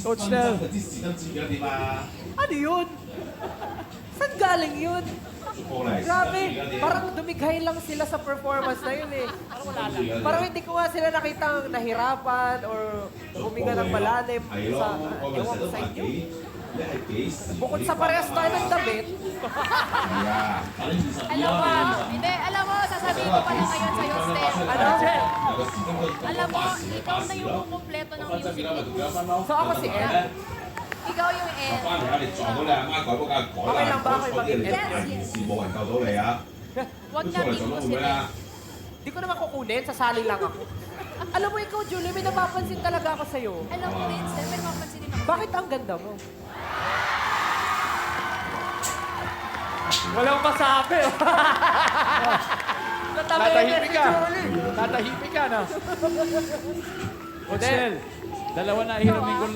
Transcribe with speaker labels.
Speaker 1: Coach Nel.
Speaker 2: Ano yun? Saan galing yun? Grabe, parang dumighay lang sila sa performance na yun eh. Parang wala lang. Parang hindi ko nga sila nakitang nahirapan or huminga ng malalim sa, ewan ko sa inyo. Bukod sa parehas tayo ng damit,
Speaker 3: Alam mo, sasabihin ko pala ngayon sa'yo, Steph.
Speaker 2: ano?
Speaker 3: Alam mo, ikaw na yung kumpleto ng music video.
Speaker 2: So ako si Ed.
Speaker 3: Ikaw yung N.
Speaker 2: Okay lang ba ako yung maging Ed?
Speaker 3: Huwag natin mo sila.
Speaker 2: Di ko naman kukunin, sasali lang ako. Alam mo ikaw, Julie, may napapansin talaga ako sa'yo.
Speaker 3: Alam mo rin, Steph, pero mapansinin ako.
Speaker 2: Bakit ang ganda mo?
Speaker 1: Walang masabi. Tatahimik ka. Tatahimik ka, no? Coach Nel, dalawa na hiraming line